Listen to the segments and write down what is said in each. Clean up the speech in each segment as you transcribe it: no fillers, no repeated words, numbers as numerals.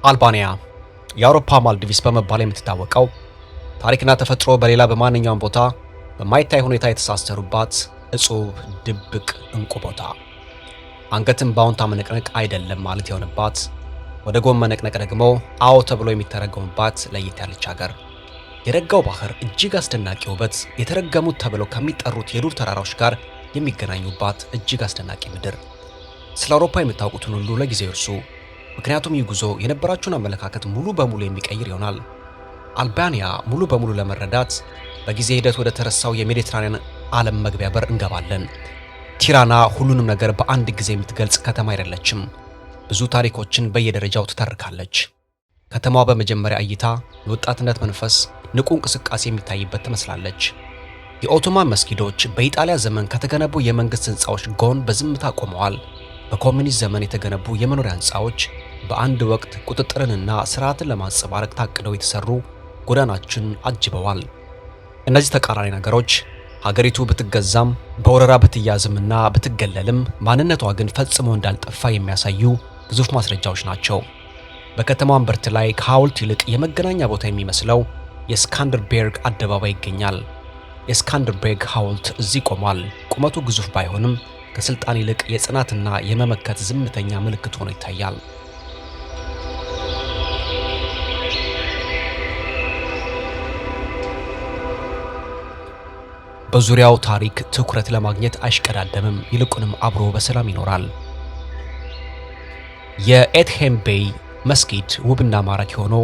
አልባንያ የአውሮፓ ማልዲቭስ በመባል የምትታወቀው ታሪክና ተፈጥሮ በሌላ በማንኛውም ቦታ በማይታይ ሁኔታ የተሳሰሩባት እጹብ ድብቅ እንቁ ቦታ፣ አንገትን ባውንታ መነቅነቅ አይደለም ማለት የሆነባት፣ ወደ ጎን መነቅነቅ ደግሞ አዎ ተብሎ የሚተረጎምባት ለየት ያለች ሀገር፣ የረጋው ባህር እጅግ አስደናቂ ውበት፣ የተረገሙት ተብለው ከሚጠሩት የዱር ተራራዎች ጋር የሚገናኙባት እጅግ አስደናቂ ምድር። ስለ አውሮፓ የምታውቁትን ሁሉ ለጊዜው እርሱ፣ ምክንያቱም ይህ ጉዞ የነበራችሁን አመለካከት ሙሉ በሙሉ የሚቀይር ይሆናል። አልባንያ ሙሉ በሙሉ ለመረዳት በጊዜ ሂደት ወደ ተረሳው የሜዲትራኒያን ዓለም መግቢያ በር እንገባለን። ቲራና ሁሉንም ነገር በአንድ ጊዜ የምትገልጽ ከተማ አይደለችም። ብዙ ታሪኮችን በየደረጃው ትተርካለች። ከተማዋ በመጀመሪያ እይታ የወጣትነት መንፈስ፣ ንቁ እንቅስቃሴ የሚታይበት ትመስላለች። የኦቶማን መስጊዶች በኢጣሊያ ዘመን ከተገነቡ የመንግስት ህንፃዎች ጎን በዝምታ ቆመዋል። በኮሚኒስት ዘመን የተገነቡ የመኖሪያ ህንፃዎች በአንድ ወቅት ቁጥጥርንና ስርዓትን ለማንጸባረቅ ታቅደው የተሰሩ ጎዳናችን አጅበዋል። እነዚህ ተቃራኒ ነገሮች ሀገሪቱ ብትገዛም በወረራ ብትያዝምና ብትገለልም ማንነቷ ግን ፈጽሞ እንዳልጠፋ የሚያሳዩ ግዙፍ ማስረጃዎች ናቸው። በከተማዋ እምብርት ላይ ከሐውልት ይልቅ የመገናኛ ቦታ የሚመስለው የስካንደርቤርግ አደባባይ ይገኛል። የስካንደርቤርግ ሐውልት እዚህ ቆሟል። ቁመቱ ግዙፍ ባይሆንም ከስልጣን ይልቅ የጽናትና የመመከት ዝምተኛ ምልክት ሆኖ ይታያል። በዙሪያው ታሪክ ትኩረት ለማግኘት አይሽቀዳደምም፣ ይልቁንም አብሮ በሰላም ይኖራል። የኤትሄም ቤይ መስጊድ ውብና ማራኪ ሆኖ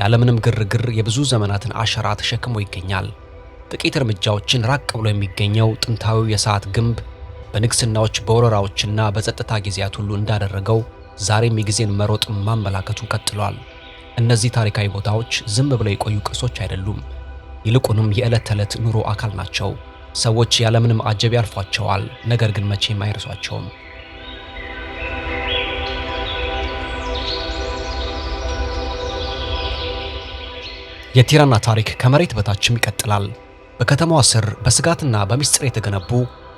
ያለምንም ግርግር የብዙ ዘመናትን አሻራ ተሸክሞ ይገኛል። ጥቂት እርምጃዎችን ራቅ ብሎ የሚገኘው ጥንታዊው የሰዓት ግንብ በንግስናዎች በወረራዎችና በጸጥታ ጊዜያት ሁሉ እንዳደረገው ዛሬም የጊዜን መሮጥ ማመላከቱን ቀጥሏል። እነዚህ ታሪካዊ ቦታዎች ዝም ብለው የቆዩ ቅርሶች አይደሉም፣ ይልቁንም የዕለት ተዕለት ኑሮ አካል ናቸው። ሰዎች ያለምንም አጀብ ያልፏቸዋል፣ ነገር ግን መቼም አይረሷቸውም። የቲራና ታሪክ ከመሬት በታችም ይቀጥላል። በከተማዋ ስር በስጋትና በሚስጥር የተገነቡ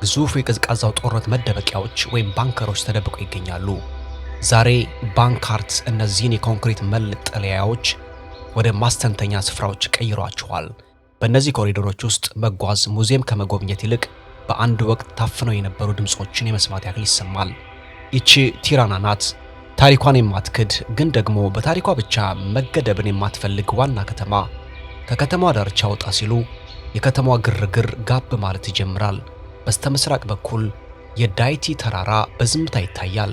ግዙፍ የቀዝቃዛው ጦርነት መደበቂያዎች ወይም ባንከሮች ተደብቀው ይገኛሉ። ዛሬ ባንካርት እነዚህን የኮንክሪት መጠለያዎች ወደ ማስተንተኛ ስፍራዎች ቀይሯቸዋል። በእነዚህ ኮሪዶሮች ውስጥ መጓዝ ሙዚየም ከመጎብኘት ይልቅ በአንድ ወቅት ታፍነው የነበሩ ድምጾችን የመስማት ያህል ይሰማል። ይቺ ቲራና ናት፣ ታሪኳን የማትክድ ግን ደግሞ በታሪኳ ብቻ መገደብን የማትፈልግ ዋና ከተማ። ከከተማዋ ዳርቻ ወጣ ሲሉ የከተማዋ ግርግር ጋብ ማለት ይጀምራል። በስተምስራቅ በኩል የዳይቲ ተራራ በዝምታ ይታያል።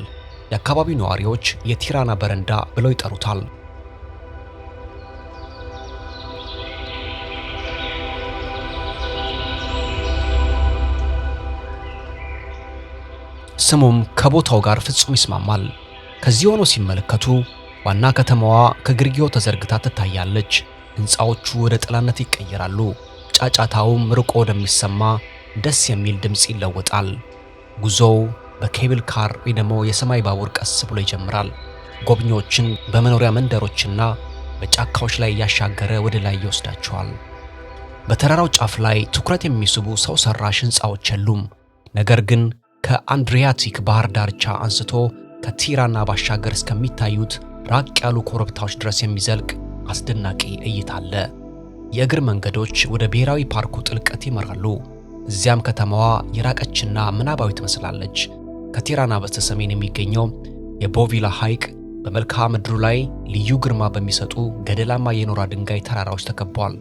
የአካባቢው ነዋሪዎች የቲራና በረንዳ ብለው ይጠሩታል። ስሙም ከቦታው ጋር ፍጹም ይስማማል። ከዚህ ሆኖ ሲመለከቱ ዋና ከተማዋ ከግርጌው ተዘርግታ ትታያለች። ሕንፃዎቹ ወደ ጥላነት ይቀየራሉ። ጫጫታውም ርቆ ወደሚሰማ ደስ የሚል ድምፅ ይለወጣል። ጉዞው በኬብል ካር ወይ ደግሞ የሰማይ ባቡር ቀስ ብሎ ይጀምራል። ጎብኚዎችን በመኖሪያ መንደሮችና በጫካዎች ላይ እያሻገረ ወደ ላይ ይወስዳቸዋል። በተራራው ጫፍ ላይ ትኩረት የሚስቡ ሰው ሰራሽ ሕንፃዎች የሉም። ነገር ግን ከአንድሪያቲክ ባህር ዳርቻ አንስቶ ከቲራና ባሻገር እስከሚታዩት ራቅ ያሉ ኮረብታዎች ድረስ የሚዘልቅ አስደናቂ እይታ አለ። የእግር መንገዶች ወደ ብሔራዊ ፓርኩ ጥልቀት ይመራሉ። እዚያም ከተማዋ የራቀችና ምናባዊ ትመስላለች። ከቲራና በስተሰሜን የሚገኘው የቦቪላ ሐይቅ በመልክዓ ምድሩ ላይ ልዩ ግርማ በሚሰጡ ገደላማ የኖራ ድንጋይ ተራራዎች ተከቧል።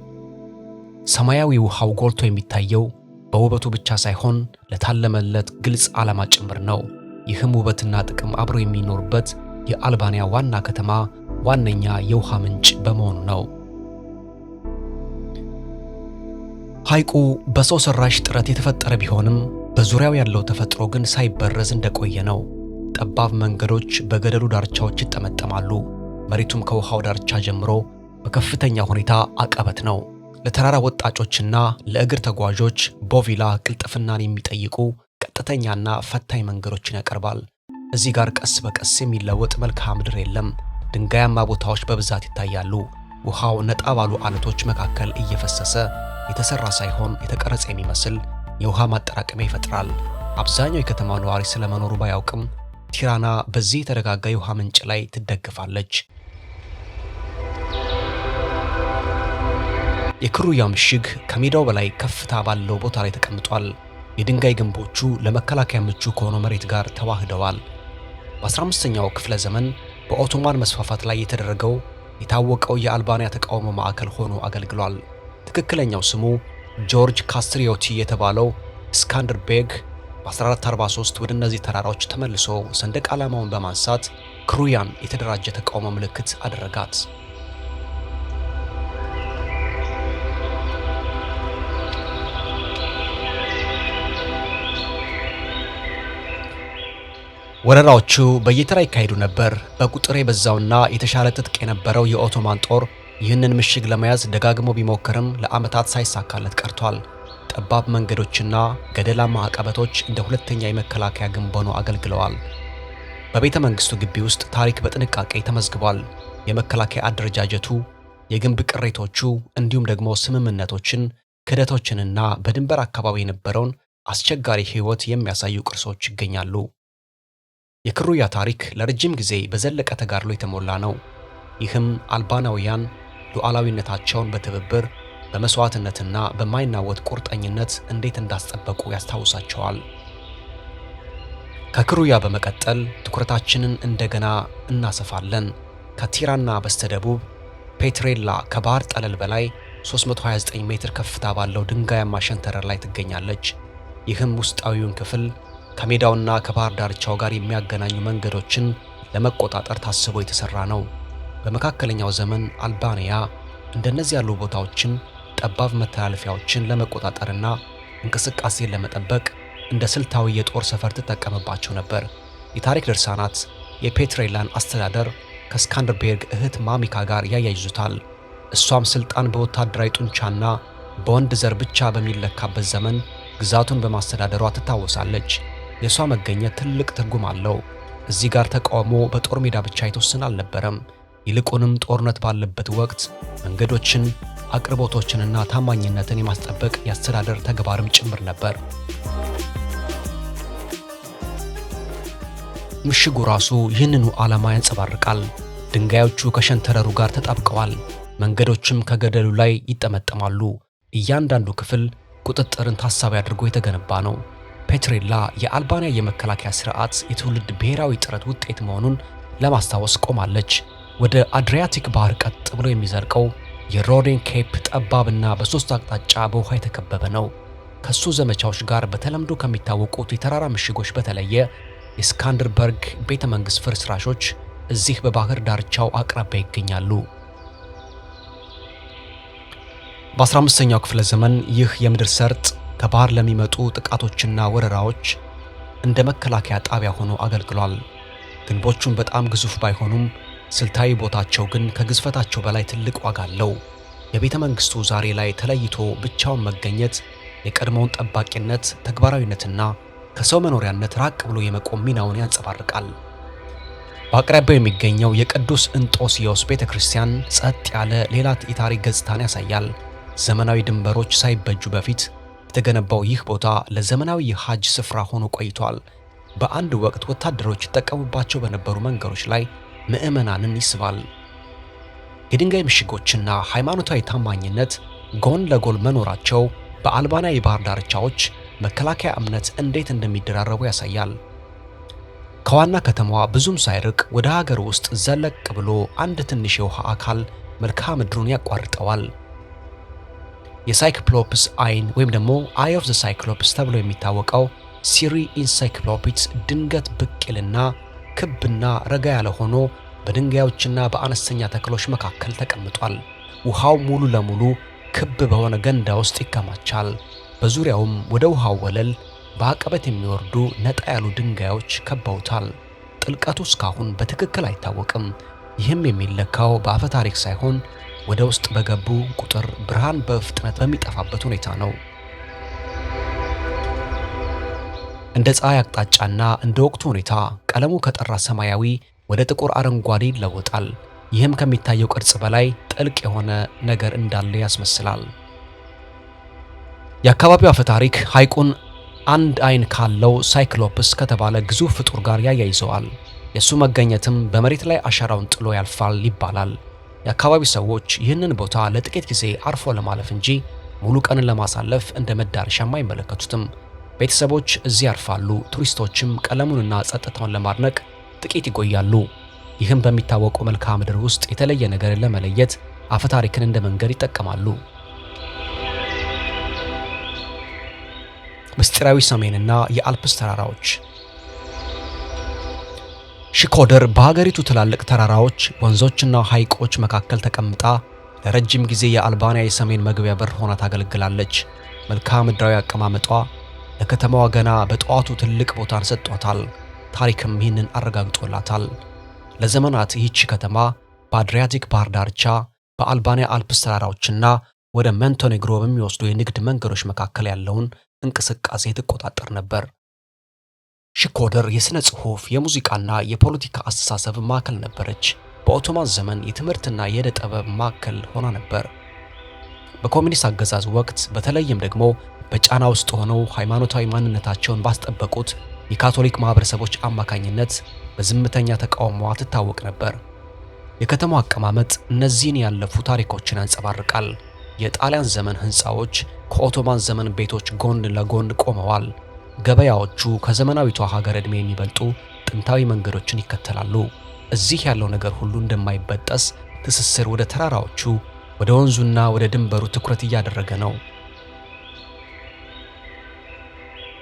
ሰማያዊ ውሃው ጎልቶ የሚታየው በውበቱ ብቻ ሳይሆን ለታለመለት ግልጽ ዓላማ ጭምር ነው። ይህም ውበትና ጥቅም አብሮ የሚኖርበት የአልባንያ ዋና ከተማ ዋነኛ የውሃ ምንጭ በመሆኑ ነው። ሐይቁ በሰው ሰራሽ ጥረት የተፈጠረ ቢሆንም በዙሪያው ያለው ተፈጥሮ ግን ሳይበረዝ እንደቆየ ነው። ጠባብ መንገዶች በገደሉ ዳርቻዎች ይጠመጠማሉ። መሬቱም ከውሃው ዳርቻ ጀምሮ በከፍተኛ ሁኔታ አቀበት ነው። ለተራራ ወጣጮችና ለእግር ተጓዦች ቦቪላ ቅልጥፍናን የሚጠይቁ ቀጥተኛና ፈታኝ መንገዶችን ያቀርባል። እዚህ ጋር ቀስ በቀስ የሚለወጥ መልክዓ ምድር የለም። ድንጋያማ ቦታዎች በብዛት ይታያሉ። ውሃው ነጣ ባሉ አለቶች መካከል እየፈሰሰ የተሰራ ሳይሆን የተቀረጸ የሚመስል የውሃ ማጠራቀሚያ ይፈጥራል። አብዛኛው የከተማው ነዋሪ ስለመኖሩ ባያውቅም ቲራና በዚህ የተረጋጋ የውሃ ምንጭ ላይ ትደግፋለች። የክሩያ ምሽግ ከሜዳው በላይ ከፍታ ባለው ቦታ ላይ ተቀምጧል። የድንጋይ ግንቦቹ ለመከላከያ ምቹ ከሆነው መሬት ጋር ተዋህደዋል። በ15ኛው ክፍለ ዘመን በኦቶማን መስፋፋት ላይ የተደረገው የታወቀው የአልባንያ ተቃውሞ ማዕከል ሆኖ አገልግሏል። ትክክለኛው ስሙ ጆርጅ ካስትሪዮቲ የተባለው ስካንደር ቤግ በ1443 ወደ እነዚህ ተራራዎች ተመልሶ ሰንደቅ ዓላማውን በማንሳት ክሩያን የተደራጀ ተቃውሞ ምልክት አደረጋት። ወረራዎቹ በየተራ ይካሄዱ ነበር። በቁጥር የበዛውና የተሻለ ትጥቅ የነበረው የኦቶማን ጦር ይህንን ምሽግ ለመያዝ ደጋግሞ ቢሞክርም ለዓመታት ሳይሳካለት ቀርቷል። ጠባብ መንገዶችና ገደላማ አቀበቶች እንደ ሁለተኛ የመከላከያ ግንብ ሆነው አገልግለዋል። በቤተ መንግሥቱ ግቢ ውስጥ ታሪክ በጥንቃቄ ተመዝግቧል። የመከላከያ አደረጃጀቱ፣ የግንብ ቅሬቶቹ እንዲሁም ደግሞ ስምምነቶችን፣ ክህደቶችንና በድንበር አካባቢ የነበረውን አስቸጋሪ ሕይወት የሚያሳዩ ቅርሶች ይገኛሉ። የክሩያ ታሪክ ለረጅም ጊዜ በዘለቀ ተጋድሎ የተሞላ ነው። ይህም አልባናውያን ሉዓላዊነታቸውን በትብብር በመስዋዕትነትና በማይናወጥ ቁርጠኝነት እንዴት እንዳስጠበቁ ያስታውሳቸዋል። ከክሩያ በመቀጠል ትኩረታችንን እንደገና እናሰፋለን። ከቲራና በስተደቡብ ፔትሬላ ከባህር ጠለል በላይ 329 ሜትር ከፍታ ባለው ድንጋያማ ሸንተረር ላይ ትገኛለች። ይህም ውስጣዊውን ክፍል ከሜዳውና ከባህር ዳርቻው ጋር የሚያገናኙ መንገዶችን ለመቆጣጠር ታስቦ የተሰራ ነው። በመካከለኛው ዘመን አልባንያ እንደነዚህ ያሉ ቦታዎችን፣ ጠባብ መተላለፊያዎችን ለመቆጣጠርና እንቅስቃሴን ለመጠበቅ እንደ ስልታዊ የጦር ሰፈር ትጠቀምባቸው ነበር። የታሪክ ድርሳናት የፔትሬላን አስተዳደር ከስካንደርቤግ እህት ማሚካ ጋር ያያይዙታል። እሷም ስልጣን በወታደራዊ ጡንቻና በወንድ ዘር ብቻ በሚለካበት ዘመን ግዛቱን በማስተዳደሯ ትታወሳለች። የሷ መገኘት ትልቅ ትርጉም አለው። እዚህ ጋር ተቃውሞ በጦር ሜዳ ብቻ የተወሰነ አልነበረም። ይልቁንም ጦርነት ባለበት ወቅት መንገዶችን፣ አቅርቦቶችንና ታማኝነትን የማስጠበቅ የአስተዳደር ተግባርም ጭምር ነበር። ምሽጉ ራሱ ይህንኑ ዓላማ ያንጸባርቃል። ድንጋዮቹ ከሸንተረሩ ጋር ተጣብቀዋል። መንገዶችም ከገደሉ ላይ ይጠመጠማሉ። እያንዳንዱ ክፍል ቁጥጥርን ታሳቢ አድርጎ የተገነባ ነው። ፔትሬላ የአልባንያ የመከላከያ ሥርዓት የትውልድ ብሔራዊ ጥረት ውጤት መሆኑን ለማስታወስ ቆማለች። ወደ አድሪያቲክ ባህር ቀጥ ብሎ የሚዘልቀው የሮዴን ኬፕ ጠባብና በሦስት አቅጣጫ በውሃ የተከበበ ነው። ከሱ ዘመቻዎች ጋር በተለምዶ ከሚታወቁት የተራራ ምሽጎች በተለየ የስካንደርበርግ ቤተ መንግሥት ፍርስራሾች እዚህ በባህር ዳርቻው አቅራቢያ ይገኛሉ። በ15ኛው ክፍለ ዘመን ይህ የምድር ሰርጥ ከባህር ለሚመጡ ጥቃቶችና ወረራዎች እንደ መከላከያ ጣቢያ ሆኖ አገልግሏል። ግንቦቹም በጣም ግዙፍ ባይሆኑም ስልታዊ ቦታቸው ግን ከግዝፈታቸው በላይ ትልቅ ዋጋ አለው። የቤተ መንግሥቱ ዛሬ ላይ ተለይቶ ብቻውን መገኘት የቀድሞውን ጠባቂነት፣ ተግባራዊነትና ከሰው መኖሪያነት ራቅ ብሎ የመቆም ሚናውን ያንጸባርቃል። በአቅራቢያው የሚገኘው የቅዱስ እንጦስዮስ ቤተ ክርስቲያን ጸጥ ያለ ሌላ የታሪክ ገጽታን ያሳያል። ዘመናዊ ድንበሮች ሳይበጁ በፊት የተገነባው ይህ ቦታ ለዘመናዊ የሐጅ ስፍራ ሆኖ ቆይቷል። በአንድ ወቅት ወታደሮች ይጠቀሙባቸው በነበሩ መንገዶች ላይ ምዕመናንን ይስባል። የድንጋይ ምሽጎችና ሃይማኖታዊ ታማኝነት ጎን ለጎን መኖራቸው በአልባንያ የባህር ዳርቻዎች መከላከያ እምነት እንዴት እንደሚደራረቡ ያሳያል። ከዋና ከተማዋ ብዙም ሳይርቅ ወደ ሀገር ውስጥ ዘለቅ ብሎ አንድ ትንሽ የውሃ አካል መልክዓ ምድሩን ያቋርጠዋል። የሳይክሎፕስ አይን ወይም ደግሞ አይ ኦፍ ዘ ሳይክሎፕስ ተብሎ የሚታወቀው ሲሪ ኢንሳይክሎፒስ ድንገት ብቅ ይልና ክብና ረጋ ያለ ሆኖ በድንጋዮችና በአነስተኛ ተክሎች መካከል ተቀምጧል። ውሃው ሙሉ ለሙሉ ክብ በሆነ ገንዳ ውስጥ ይከማቻል። በዙሪያውም ወደ ውሃው ወለል በአቀበት የሚወርዱ ነጣ ያሉ ድንጋዮች ከበውታል። ጥልቀቱ እስካሁን በትክክል አይታወቅም። ይህም የሚለካው በአፈ ታሪክ ሳይሆን ወደ ውስጥ በገቡ ቁጥር ብርሃን በፍጥነት በሚጠፋበት ሁኔታ ነው። እንደ ፀሐይ አቅጣጫና እንደ ወቅቱ ሁኔታ ቀለሙ ከጠራ ሰማያዊ ወደ ጥቁር አረንጓዴ ይለወጣል። ይህም ከሚታየው ቅርጽ በላይ ጥልቅ የሆነ ነገር እንዳለ ያስመስላል። የአካባቢው አፈ ታሪክ ሐይቁን አንድ አይን ካለው ሳይክሎፕስ ከተባለ ግዙፍ ፍጡር ጋር ያያይዘዋል። የሱ መገኘትም በመሬት ላይ አሻራውን ጥሎ ያልፋል ይባላል። የአካባቢው ሰዎች ይህንን ቦታ ለጥቂት ጊዜ አርፎ ለማለፍ እንጂ ሙሉ ቀንን ለማሳለፍ እንደ መዳረሻም አይመለከቱትም። ቤተሰቦች እዚህ ያርፋሉ፣ ቱሪስቶችም ቀለሙንና ጸጥታውን ለማድነቅ ጥቂት ይቆያሉ። ይህም በሚታወቀው መልክዓ ምድር ውስጥ የተለየ ነገርን ለመለየት አፈታሪክን እንደ መንገድ ይጠቀማሉ። ምስጢራዊ ሰሜንና የአልፕስ ተራራዎች። ሽኮደር በሀገሪቱ ትላልቅ ተራራዎች፣ ወንዞችና ሐይቆች መካከል ተቀምጣ ለረጅም ጊዜ የአልባንያ የሰሜን መግቢያ በር ሆና ታገለግላለች። መልክዓ ምድራዊ አቀማመጧ ለከተማዋ ገና በጠዋቱ ትልቅ ቦታን ሰጥቷታል። ታሪክም ይህንን አረጋግጦላታል። ለዘመናት ይህች ከተማ በአድሪያቲክ ባህር ዳርቻ በአልባንያ አልፕስ ተራራዎችና ወደ ሞንቴኔግሮ በሚወስዱ የንግድ መንገዶች መካከል ያለውን እንቅስቃሴ ትቆጣጠር ነበር። ሽኮደር የሥነ ጽሑፍ፣ የሙዚቃና የፖለቲካ አስተሳሰብ ማዕከል ነበረች። በኦቶማን ዘመን የትምህርትና የዕደ ጥበብ ማዕከል ሆና ነበር። በኮሚኒስት አገዛዝ ወቅት በተለይም ደግሞ በጫና ውስጥ ሆነው ሃይማኖታዊ ማንነታቸውን ባስጠበቁት የካቶሊክ ማህበረሰቦች አማካኝነት በዝምተኛ ተቃውሞዋ ትታወቅ ነበር። የከተማው አቀማመጥ እነዚህን ያለፉ ታሪኮችን ያንጸባርቃል። የጣሊያን ዘመን ሕንፃዎች ከኦቶማን ዘመን ቤቶች ጎን ለጎን ቆመዋል። ገበያዎቹ ከዘመናዊቷ ሀገር ዕድሜ የሚበልጡ ጥንታዊ መንገዶችን ይከተላሉ። እዚህ ያለው ነገር ሁሉ እንደማይበጠስ ትስስር ወደ ተራራዎቹ፣ ወደ ወንዙና ወደ ድንበሩ ትኩረት እያደረገ ነው።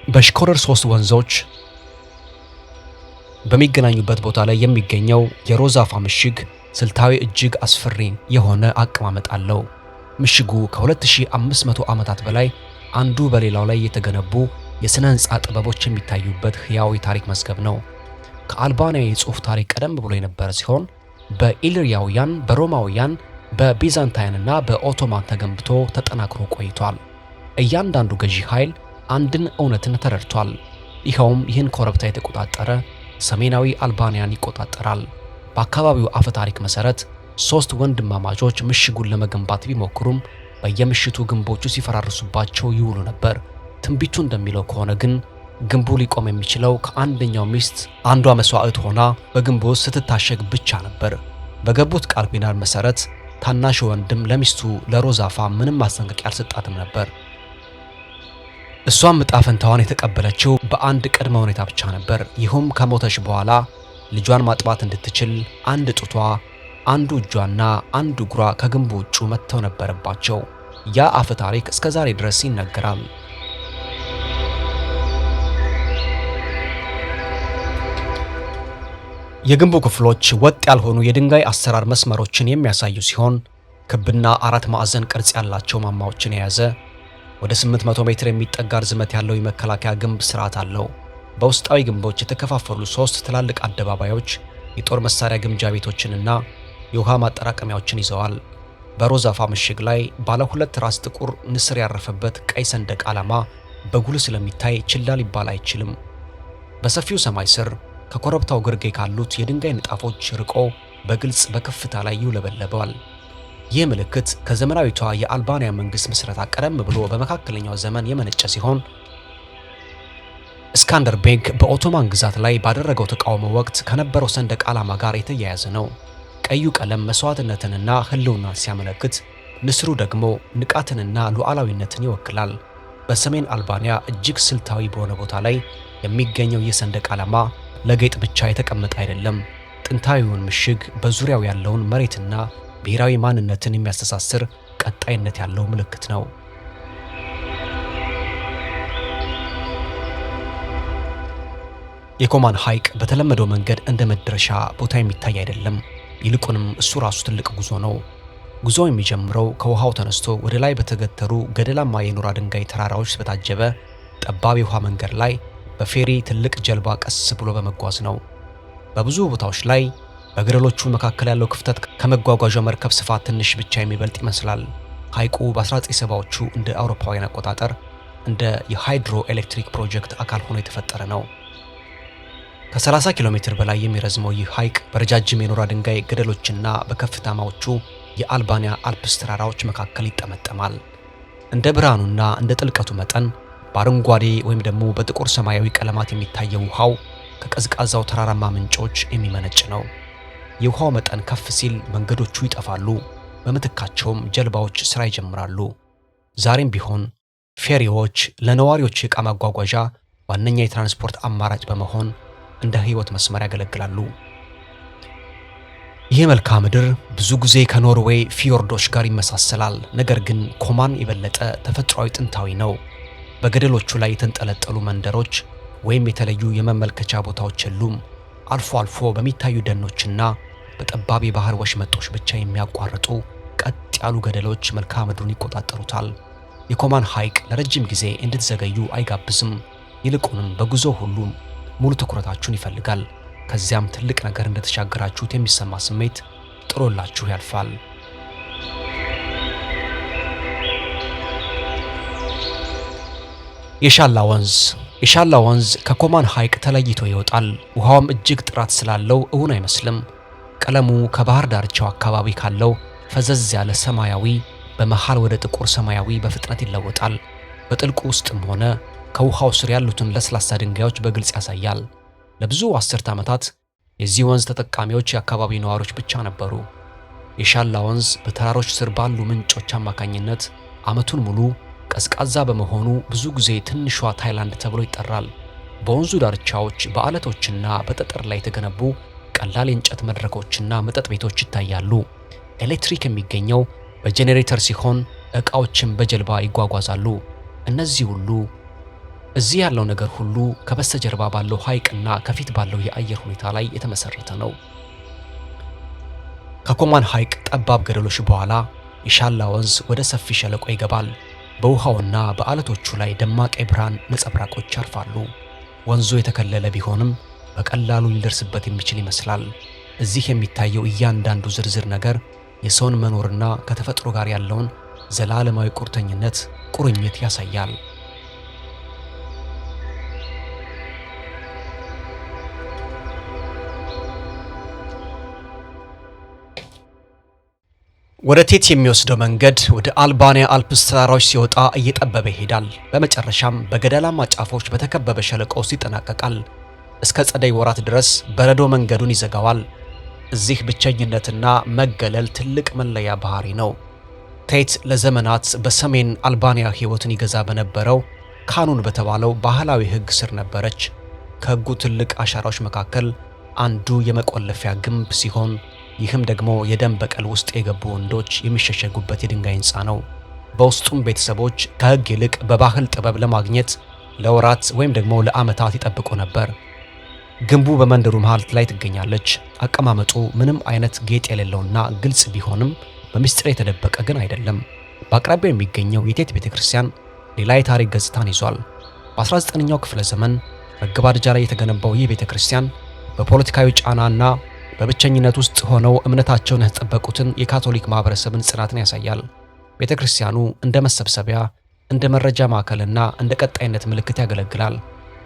በሽኮደር 3 ወንዞች በሚገናኙበት ቦታ ላይ የሚገኘው የሮዛፋ ምሽግ ስልታዊ እጅግ አስፈሪ የሆነ አቀማመጥ አለው። ምሽጉ ከ2500 ዓመታት በላይ አንዱ በሌላው ላይ የተገነቡ የሥነ ሕንፃ ጥበቦች የሚታዩበት ሕያው የታሪክ መዝገብ ነው። ከአልባንያ የጽሑፍ ታሪክ ቀደም ብሎ የነበረ ሲሆን በኢልሪያውያን፣ በሮማውያን፣ በቢዛንታይንና በኦቶማን ተገንብቶ ተጠናክሮ ቆይቷል። እያንዳንዱ ገዢ ኃይል አንድን እውነትን ተረድቷል። ይኸውም ይህን ኮረብታ የተቆጣጠረ ሰሜናዊ አልባንያን ይቆጣጠራል። በአካባቢው አፈ ታሪክ መሠረት 3 ወንድማማቾች ምሽጉን ለመገንባት ቢሞክሩም በየምሽቱ ግንቦቹ ሲፈራርሱባቸው ይውሉ ነበር። ትንቢቱ እንደሚለው ከሆነ ግን ግንቡ ሊቆም የሚችለው ከአንደኛው ሚስት አንዷ መስዋዕት ሆና በግንቡ ውስጥ ስትታሸግ ብቻ ነበር። በገቡት ቃል ኪዳን መሠረት ታናሽ ወንድም ለሚስቱ ለሮዛፋ ምንም ማስጠንቀቂያ አልሰጣትም ነበር። እሷም ዕጣ ፈንታዋን የተቀበለችው በአንድ ቅድመ ሁኔታ ብቻ ነበር። ይህም ከሞተች በኋላ ልጇን ማጥባት እንድትችል አንድ ጡቷ፣ አንዱ እጇና አንዱ እግሯ ከግንቡ ውጭ መተው ነበረባቸው። ያ አፈ ታሪክ እስከ ዛሬ ድረስ ይነገራል። የግንቡ ክፍሎች ወጥ ያልሆኑ የድንጋይ አሰራር መስመሮችን የሚያሳዩ ሲሆን ክብና 4 ማዕዘን ቅርጽ ያላቸው ማማዎችን የያዘ ወደ 800 ሜትር የሚጠጋ ርዝመት ያለው የመከላከያ ግንብ ስርዓት አለው። በውስጣዊ ግንቦች የተከፋፈሉ 3 ትላልቅ አደባባዮች የጦር መሳሪያ ግምጃ ቤቶችንና የውሃ ማጠራቀሚያዎችን ይዘዋል። በሮዛፋ ምሽግ ላይ ባለ 2 ራስ ጥቁር ንስር ያረፈበት ቀይ ሰንደቅ ዓላማ በጉልህ ስለሚታይ ችላ ሊባል አይችልም። በሰፊው ሰማይ ስር ከኮረብታው ግርጌ ካሉት የድንጋይ ንጣፎች ርቆ በግልጽ በከፍታ ላይ ይውለበለባል። ይህ ምልክት ከዘመናዊቷ የአልባንያ መንግስት ምስረታ ቀደም ብሎ በመካከለኛው ዘመን የመነጨ ሲሆን እስካንደር ቤግ በኦቶማን ግዛት ላይ ባደረገው ተቃውሞ ወቅት ከነበረው ሰንደቅ ዓላማ ጋር የተያያዘ ነው። ቀዩ ቀለም መስዋዕትነትንና ህልውናን ሲያመለክት፣ ንስሩ ደግሞ ንቃትንና ሉዓላዊነትን ይወክላል። በሰሜን አልባንያ እጅግ ስልታዊ በሆነ ቦታ ላይ የሚገኘው ይህ ሰንደቅ ዓላማ ለጌጥ ብቻ የተቀመጠ አይደለም። ጥንታዊውን ምሽግ፣ በዙሪያው ያለውን መሬትና ብሔራዊ ማንነትን የሚያስተሳስር ቀጣይነት ያለው ምልክት ነው። የኮማን ሐይቅ በተለመደው መንገድ እንደ መድረሻ ቦታ የሚታይ አይደለም። ይልቁንም እሱ ራሱ ትልቅ ጉዞ ነው። ጉዞው የሚጀምረው ከውሃው ተነስቶ ወደ ላይ በተገተሩ ገደላማ የኖራ ድንጋይ ተራራዎች በታጀበ ጠባብ የውሃ መንገድ ላይ በፌሪ ትልቅ ጀልባ ቀስ ብሎ በመጓዝ ነው። በብዙ ቦታዎች ላይ በገደሎቹ መካከል ያለው ክፍተት ከመጓጓዣ መርከብ ስፋት ትንሽ ብቻ የሚበልጥ ይመስላል። ሐይቁ በ1970ዎቹ እንደ አውሮፓውያን አቆጣጠር እንደ የሃይድሮ ኤሌክትሪክ ፕሮጀክት አካል ሆኖ የተፈጠረ ነው። ከ30 ኪሎ ሜትር በላይ የሚረዝመው ይህ ሐይቅ በረጃጅም የኖራ ድንጋይ ገደሎችና በከፍታማዎቹ የአልባንያ አልፕስ ተራራዎች መካከል ይጠመጠማል። እንደ ብርሃኑና እንደ ጥልቀቱ መጠን በአረንጓዴ ወይም ደግሞ በጥቁር ሰማያዊ ቀለማት የሚታየው ውሃው ከቀዝቃዛው ተራራማ ምንጮች የሚመነጭ ነው። የውሃው መጠን ከፍ ሲል መንገዶቹ ይጠፋሉ። በምትካቸውም ጀልባዎች ሥራ ይጀምራሉ። ዛሬም ቢሆን ፌሪዎች ለነዋሪዎች የዕቃ ማጓጓዣ ዋነኛ የትራንስፖርት አማራጭ በመሆን እንደ ሕይወት መስመር ያገለግላሉ። ይህ መልክዓ ምድር ብዙ ጊዜ ከኖርዌይ ፊዮርዶች ጋር ይመሳሰላል። ነገር ግን ኮማን የበለጠ ተፈጥሯዊ ጥንታዊ ነው። በገደሎቹ ላይ የተንጠለጠሉ መንደሮች ወይም የተለዩ የመመልከቻ ቦታዎች የሉም። አልፎ አልፎ በሚታዩ ደኖችና በጠባብ የባህር ወሽመጦች ብቻ የሚያቋርጡ ቀጥ ያሉ ገደሎች መልክዓ ምድሩን ይቆጣጠሩታል። የኮማን ሐይቅ ለረጅም ጊዜ እንድትዘገዩ አይጋብዝም። ይልቁንም በጉዞ ሁሉ ሙሉ ትኩረታችሁን ይፈልጋል። ከዚያም ትልቅ ነገር እንደተሻገራችሁት የሚሰማ ስሜት ጥሎላችሁ ያልፋል። የሻላ ወንዝ ከኮማን ሐይቅ ተለይቶ ይወጣል። ውሃውም እጅግ ጥራት ስላለው እውን አይመስልም። ቀለሙ ከባህር ዳርቻው አካባቢ ካለው ፈዘዝ ያለ ሰማያዊ በመሃል ወደ ጥቁር ሰማያዊ በፍጥነት ይለወጣል። በጥልቁ ውስጥም ሆነ ከውሃው ስር ያሉትን ለስላሳ ድንጋዮች በግልጽ ያሳያል። ለብዙ አስርት ዓመታት የዚህ ወንዝ ተጠቃሚዎች የአካባቢ ነዋሪዎች ብቻ ነበሩ። የሻላ ወንዝ በተራሮች ስር ባሉ ምንጮች አማካኝነት ዓመቱን ሙሉ ቀዝቃዛ በመሆኑ ብዙ ጊዜ ትንሿ ታይላንድ ተብሎ ይጠራል። በወንዙ ዳርቻዎች በአለቶችና በጠጠር ላይ የተገነቡ ቀላል የእንጨት መድረኮችና መጠጥ ቤቶች ይታያሉ። ኤሌክትሪክ የሚገኘው በጄኔሬተር ሲሆን ዕቃዎችም በጀልባ ይጓጓዛሉ። እዚህ ያለው ነገር ሁሉ ከበስተጀርባ ባለው ሐይቅና ከፊት ባለው የአየር ሁኔታ ላይ የተመሰረተ ነው። ከኮማን ሐይቅ ጠባብ ገደሎች በኋላ የሻላ ወንዝ ወደ ሰፊ ሸለቆ ይገባል። በውሃውና በአለቶቹ ላይ ደማቅ የብርሃን ነጸብራቆች ያርፋሉ። ወንዙ የተከለለ ቢሆንም በቀላሉ ሊደርስበት የሚችል ይመስላል። እዚህ የሚታየው እያንዳንዱ ዝርዝር ነገር የሰውን መኖርና ከተፈጥሮ ጋር ያለውን ዘላለማዊ ቁርኝት ያሳያል። ወደ ቴት የሚወስደው መንገድ ወደ አልባንያ አልፕስ ተራራዎች ሲወጣ እየጠበበ ይሄዳል። በመጨረሻም በገደላማ ጫፎች በተከበበ ሸለቆ ውስጥ ይጠናቀቃል። እስከ ጸደይ ወራት ድረስ በረዶ መንገዱን ይዘጋዋል። እዚህ ብቸኝነትና መገለል ትልቅ መለያ ባህሪ ነው። ቴት ለዘመናት በሰሜን አልባንያ ሕይወትን ይገዛ በነበረው ካኑን በተባለው ባህላዊ ሕግ ስር ነበረች። ከሕጉ ትልቅ አሻራዎች መካከል አንዱ የመቆለፊያ ግንብ ሲሆን ይህም ደግሞ የደም በቀል ውስጥ የገቡ ወንዶች የሚሸሸጉበት የድንጋይ ሕንፃ ነው። በውስጡም ቤተሰቦች ከሕግ ይልቅ በባህል ጥበብ ለማግኘት ለወራት ወይም ደግሞ ለዓመታት ይጠብቁ ነበር። ግንቡ በመንደሩ መሃል ላይ ትገኛለች። አቀማመጡ ምንም አይነት ጌጥ የሌለውና ግልጽ ቢሆንም በምስጢር የተደበቀ ግን አይደለም። በአቅራቢያው የሚገኘው የቴት ቤተክርስቲያን ሌላ የታሪክ ገጽታን ይዟል። በ19ኛው ክፍለ ዘመን መገባደጃ ላይ የተገነባው ይህ ቤተክርስቲያን በፖለቲካዊ ጫናና በብቸኝነት ውስጥ ሆነው እምነታቸውን ያስጠበቁትን የካቶሊክ ማህበረሰብን ጽናትን ያሳያል። ቤተክርስቲያኑ እንደ መሰብሰቢያ፣ እንደ መረጃ ማዕከልና እንደ ቀጣይነት ምልክት ያገለግላል።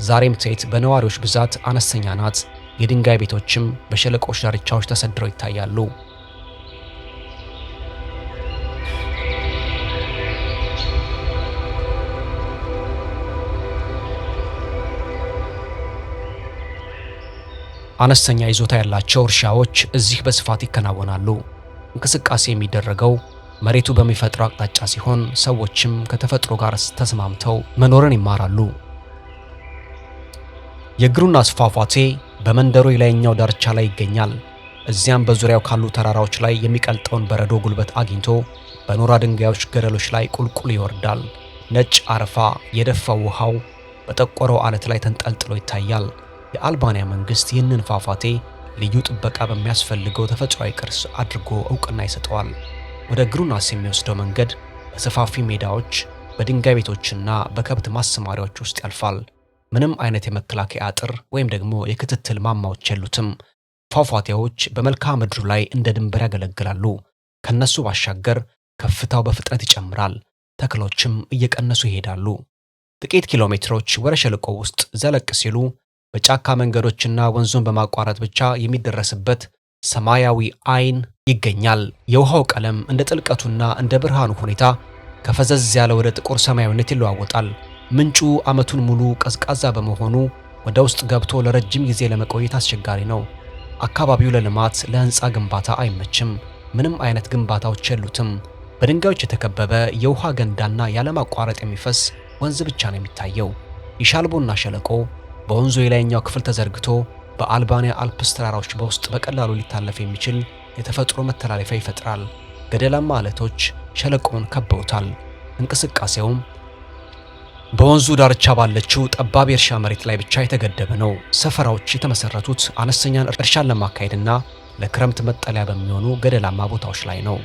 ዛሬም ቴት በነዋሪዎች ብዛት አነስተኛ ናት። የድንጋይ ቤቶችም በሸለቆች ዳርቻዎች ተሰድረው ይታያሉ። አነስተኛ ይዞታ ያላቸው እርሻዎች እዚህ በስፋት ይከናወናሉ። እንቅስቃሴ የሚደረገው መሬቱ በሚፈጥረው አቅጣጫ ሲሆን ሰዎችም ከተፈጥሮ ጋር ተስማምተው መኖርን ይማራሉ። የግሩናስ ፏፏቴ በመንደሩ የላይኛው ዳርቻ ላይ ይገኛል። እዚያም በዙሪያው ካሉ ተራራዎች ላይ የሚቀልጠውን በረዶ ጉልበት አግኝቶ በኖራ ድንጋዮች ገደሎች ላይ ቁልቁል ይወርዳል። ነጭ አረፋ የደፋው ውሃው በጠቆረው አለት ላይ ተንጠልጥሎ ይታያል። የአልባንያ መንግስት ይህንን ፏፏቴ ልዩ ጥበቃ በሚያስፈልገው ተፈጥሯዊ ቅርስ አድርጎ እውቅና ይሰጠዋል። ወደ ግሩናስ የሚወስደው መንገድ በሰፋፊ ሜዳዎች፣ በድንጋይ ቤቶችና በከብት ማሰማሪያዎች ውስጥ ያልፋል። ምንም አይነት የመከላከያ አጥር ወይም ደግሞ የክትትል ማማዎች የሉትም። ፏፏቴዎች በመልክዓ ምድሩ ላይ እንደ ድንበር ያገለግላሉ። ከነሱ ባሻገር ከፍታው በፍጥነት ይጨምራል። ተክሎችም እየቀነሱ ይሄዳሉ። ጥቂት ኪሎ ሜትሮች ወደ ሸለቆ ውስጥ ዘለቅ ሲሉ በጫካ መንገዶችና ወንዙን በማቋረጥ ብቻ የሚደረስበት ሰማያዊ አይን ይገኛል። የውሃው ቀለም እንደ ጥልቀቱና እንደ ብርሃኑ ሁኔታ ከፈዘዝ ያለ ወደ ጥቁር ሰማያዊነት ይለዋወጣል። ምንጩ ዓመቱን ሙሉ ቀዝቃዛ በመሆኑ ወደ ውስጥ ገብቶ ለረጅም ጊዜ ለመቆየት አስቸጋሪ ነው። አካባቢው ለልማት ለህንፃ ግንባታ አይመችም። ምንም አይነት ግንባታዎች የሉትም። በድንጋዮች የተከበበ የውሃ ገንዳና ያለማቋረጥ የሚፈስ ወንዝ ብቻ ነው የሚታየው። የሻልቦና ሸለቆ በወንዙ የላይኛው ክፍል ተዘርግቶ በአልባንያ አልፕስ ተራራዎች በውስጥ በቀላሉ ሊታለፍ የሚችል የተፈጥሮ መተላለፊያ ይፈጥራል። ገደላማ አለቶች ሸለቆውን ከበውታል። እንቅስቃሴውም በወንዙ ዳርቻ ባለችው ጠባብ የእርሻ መሬት ላይ ብቻ የተገደበ ነው። ሰፈራዎች የተመሰረቱት አነስተኛ እርሻን ለማካሄድና ለክረምት መጠለያ በሚሆኑ ገደላማ ቦታዎች ላይ ነው።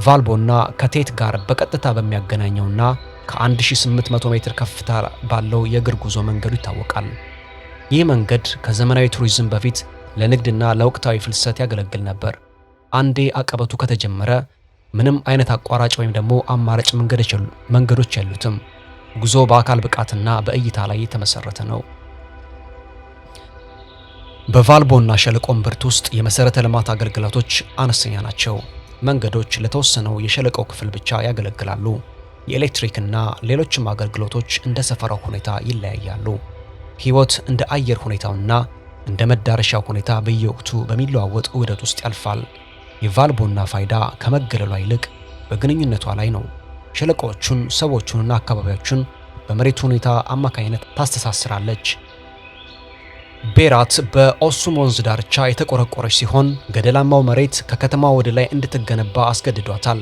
ቫልቦና ከቴት ጋር በቀጥታ በሚያገናኘውና ከ1800 ሜትር ከፍታ ባለው የእግር ጉዞ መንገዱ ይታወቃል። ይህ መንገድ ከዘመናዊ ቱሪዝም በፊት ለንግድና ለወቅታዊ ፍልሰት ያገለግል ነበር። አንዴ አቀበቱ ከተጀመረ ምንም አይነት አቋራጭ ወይም ደግሞ አማራጭ መንገዶች የሉትም። ጉዞ በአካል ብቃትና በእይታ ላይ የተመሰረተ ነው። በቫልቦና ሸለቆ እምብርት ውስጥ የመሰረተ ልማት አገልግሎቶች አነስተኛ ናቸው። መንገዶች ለተወሰነው የሸለቆው ክፍል ብቻ ያገለግላሉ። የኤሌክትሪክና ሌሎችም አገልግሎቶች እንደ ሰፈራው ሁኔታ ይለያያሉ። ሕይወት እንደ አየር ሁኔታውና እንደ መዳረሻው ሁኔታ በየወቅቱ በሚለዋወጥ ውህደት ውስጥ ያልፋል። የቫልቦና ፋይዳ ከመገለሏ ይልቅ በግንኙነቷ ላይ ነው። ሸለቆዎቹን፣ ሰዎቹንና አካባቢዎቹን በመሬቱ ሁኔታ አማካኝነት ታስተሳስራለች። ቤራት በኦሱም ወንዝ ዳርቻ የተቆረቆረች ሲሆን ገደላማው መሬት ከከተማ ወደ ላይ እንድትገነባ አስገድዷታል።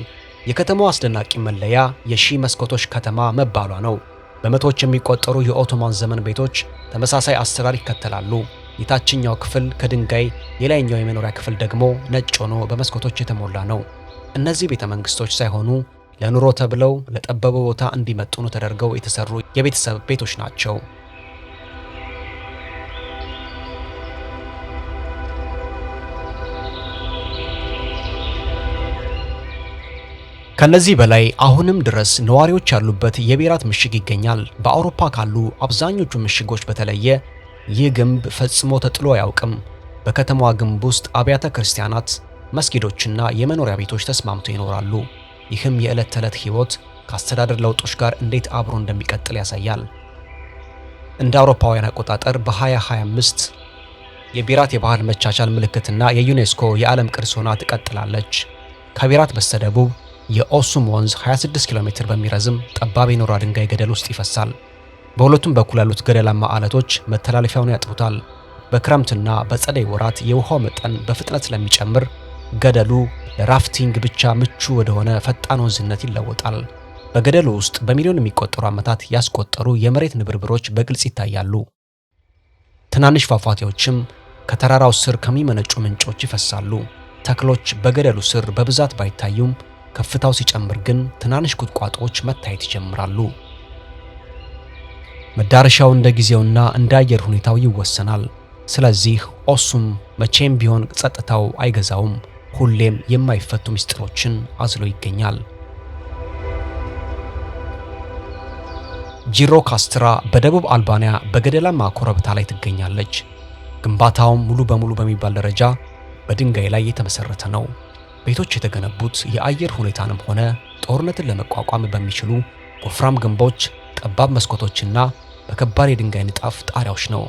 የከተማው አስደናቂ መለያ የሺህ መስኮቶች ከተማ መባሏ ነው። በመቶዎች የሚቆጠሩ የኦቶማን ዘመን ቤቶች ተመሳሳይ አሰራር ይከተላሉ። የታችኛው ክፍል ከድንጋይ፣ የላይኛው የመኖሪያ ክፍል ደግሞ ነጭ ሆኖ በመስኮቶች የተሞላ ነው። እነዚህ ቤተ መንግስቶች ሳይሆኑ ለኑሮ ተብለው ለጠበበ ቦታ እንዲመጥኑ ተደርገው የተሰሩ የቤተሰብ ቤቶች ናቸው። ከነዚህ በላይ አሁንም ድረስ ነዋሪዎች ያሉበት የቤራት ምሽግ ይገኛል። በአውሮፓ ካሉ አብዛኞቹ ምሽጎች በተለየ ይህ ግንብ ፈጽሞ ተጥሎ አያውቅም። በከተማዋ ግንብ ውስጥ አብያተ ክርስቲያናት፣ መስጊዶችና የመኖሪያ ቤቶች ተስማምተው ይኖራሉ። ይህም የዕለት ተዕለት ሕይወት ከአስተዳደር ለውጦች ጋር እንዴት አብሮ እንደሚቀጥል ያሳያል። እንደ አውሮፓውያን አቆጣጠር በ2025 የቤራት የባህል መቻቻል ምልክትና የዩኔስኮ የዓለም ቅርስ ሆና ትቀጥላለች። ከቤራት በስተደቡብ የኦሱም ወንዝ 26 ኪሎ ሜትር በሚረዝም ጠባብ የኖራ ድንጋይ ገደል ውስጥ ይፈሳል። በሁለቱም በኩል ያሉት ገደላማ አለቶች መተላለፊያውን ያጥሩታል። በክረምትና በጸደይ ወራት የውሃው መጠን በፍጥነት ስለሚጨምር ገደሉ ለራፍቲንግ ብቻ ምቹ ወደሆነ ፈጣን ወንዝነት ይለወጣል። በገደሉ ውስጥ በሚሊዮን የሚቆጠሩ ዓመታት ያስቆጠሩ የመሬት ንብርብሮች በግልጽ ይታያሉ። ትናንሽ ፏፏቴዎችም ከተራራው ስር ከሚመነጩ ምንጮች ይፈሳሉ። ተክሎች በገደሉ ስር በብዛት ባይታዩም ከፍታው ሲጨምር ግን ትናንሽ ቁጥቋጦዎች መታየት ይጀምራሉ። መዳረሻው እንደ ጊዜውና እንደ አየር ሁኔታው ይወሰናል። ስለዚህ ኦሱም መቼም ቢሆን ጸጥታው አይገዛውም። ሁሌም የማይፈቱ ምስጢሮችን አዝሎ ይገኛል። ጂሮካስትራ በደቡብ አልባንያ በገደላማ ኮረብታ ላይ ትገኛለች። ግንባታውም ሙሉ በሙሉ በሚባል ደረጃ በድንጋይ ላይ የተመሰረተ ነው። ቤቶች የተገነቡት የአየር ሁኔታንም ሆነ ጦርነትን ለመቋቋም በሚችሉ ወፍራም ግንቦች፣ ጠባብ መስኮቶችና በከባድ የድንጋይ ንጣፍ ጣሪያዎች ነው።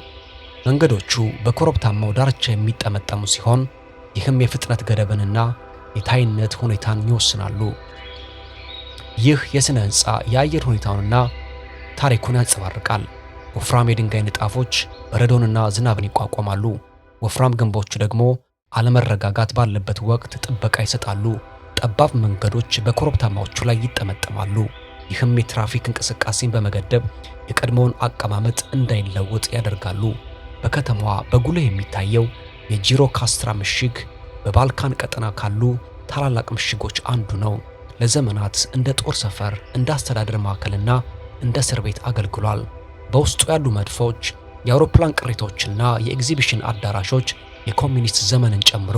መንገዶቹ በኮረብታማው ዳርቻ የሚጠመጠሙ ሲሆን ይህም የፍጥነት ገደብንና የታይነት ሁኔታን ይወስናሉ። ይህ የሥነ ሕንፃ የአየር ሁኔታውንና ታሪኩን ያንጸባርቃል። ወፍራም የድንጋይ ንጣፎች በረዶንና ዝናብን ይቋቋማሉ። ወፍራም ግንቦቹ ደግሞ አለመረጋጋት ባለበት ወቅት ጥበቃ ይሰጣሉ። ጠባብ መንገዶች በኮረብታማዎቹ ላይ ይጠመጠማሉ። ይህም የትራፊክ እንቅስቃሴን በመገደብ የቀድሞውን አቀማመጥ እንዳይለወጥ ያደርጋሉ። በከተማዋ በጉልህ የሚታየው የጂሮካስትራ ምሽግ በባልካን ቀጠና ካሉ ታላላቅ ምሽጎች አንዱ ነው። ለዘመናት እንደ ጦር ሰፈር፣ እንደ አስተዳደር ማዕከልና እንደ እስር ቤት አገልግሏል። በውስጡ ያሉ መድፎች፣ የአውሮፕላን ቅሪቶችና የኤግዚቢሽን አዳራሾች የኮሚኒስት ዘመንን ጨምሮ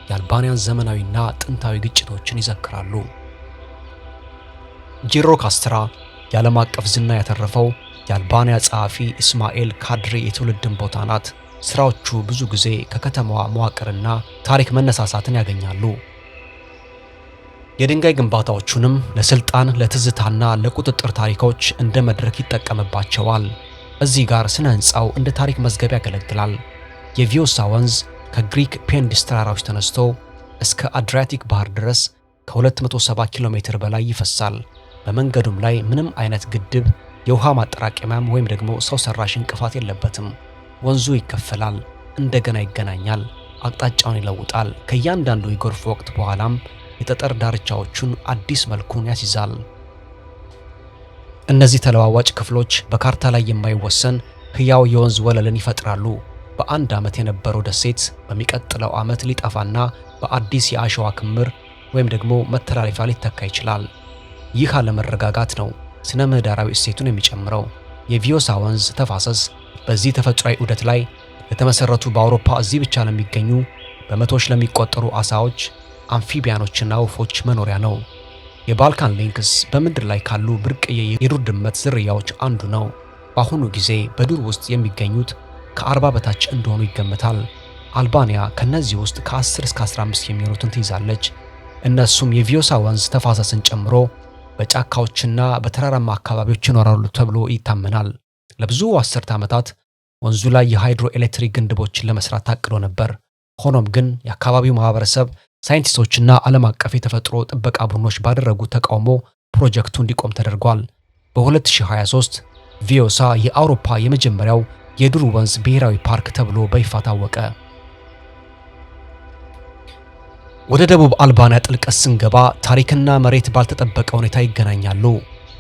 የአልባንያን ዘመናዊና ጥንታዊ ግጭቶችን ይዘክራሉ። ጂሮካስትራ የዓለም አቀፍ ዝና ያተረፈው የአልባንያ ጸሐፊ ኢስማኤል ካድሪ የትውልድን ቦታ ናት። ስራዎቹ ብዙ ጊዜ ከከተማዋ መዋቅርና ታሪክ መነሳሳትን ያገኛሉ። የድንጋይ ግንባታዎቹንም ለስልጣን፣ ለትዝታና ለቁጥጥር ታሪኮች እንደ መድረክ ይጠቀምባቸዋል። እዚህ ጋር ስነ ህንፃው እንደ ታሪክ መዝገብ ያገለግላል። የቪዮሳ ወንዝ ከግሪክ ፔንዲስ ተራራዎች ተነስቶ እስከ አድሪያቲክ ባህር ድረስ ከ270 ኪሎ ሜትር በላይ ይፈሳል። በመንገዱም ላይ ምንም አይነት ግድብ፣ የውሃ ማጠራቀሚያም ወይም ደግሞ ሰው ሰራሽ እንቅፋት የለበትም። ወንዙ ይከፈላል፣ እንደገና ይገናኛል፣ አቅጣጫውን ይለውጣል። ከእያንዳንዱ የጎርፍ ወቅት በኋላም የጠጠር ዳርቻዎቹን አዲስ መልኩን ያስይዛል። እነዚህ ተለዋዋጭ ክፍሎች በካርታ ላይ የማይወሰን ህያው የወንዝ ወለልን ይፈጥራሉ። በአንድ ዓመት የነበረው ደሴት በሚቀጥለው ዓመት ሊጠፋና በአዲስ የአሸዋ ክምር ወይም ደግሞ መተላለፊያ ሊተካ ይችላል። ይህ አለመረጋጋት ነው ስነ ምህዳራዊ እሴቱን የሚጨምረው። የቪዮሳ ወንዝ ተፋሰስ በዚህ ተፈጥሯዊ ዑደት ላይ ለተመሰረቱ በአውሮፓ እዚህ ብቻ ለሚገኙ በመቶዎች ለሚቆጠሩ አሳዎች፣ አምፊቢያኖችና ወፎች መኖሪያ ነው። የባልካን ሊንክስ በምድር ላይ ካሉ ብርቅዬ የዱር ድመት ዝርያዎች አንዱ ነው። በአሁኑ ጊዜ በዱር ውስጥ የሚገኙት ከ40 በታች እንደሆኑ ይገመታል። አልባንያ ከነዚህ ውስጥ ከ10 እስከ 15 የሚሆኑትን ትይዛለች። እነሱም የቪዮሳ ወንዝ ተፋሰስን ጨምሮ በጫካዎችና በተራራማ አካባቢዎች ይኖራሉ ተብሎ ይታመናል። ለብዙ አስርተ ዓመታት ወንዙ ላይ የሃይድሮ ኤሌክትሪክ ግድቦችን ለመስራት ታቅዶ ነበር። ሆኖም ግን የአካባቢው ማህበረሰብ፣ ሳይንቲስቶችና ዓለም አቀፍ የተፈጥሮ ጥበቃ ቡድኖች ባደረጉት ተቃውሞ ፕሮጀክቱ እንዲቆም ተደርጓል። በ2023 ቪዮሳ የአውሮፓ የመጀመሪያው የዱር ወንዝ ብሔራዊ ፓርክ ተብሎ በይፋ ታወቀ። ወደ ደቡብ አልባንያ ጥልቀት ስንገባ ታሪክና መሬት ባልተጠበቀ ሁኔታ ይገናኛሉ።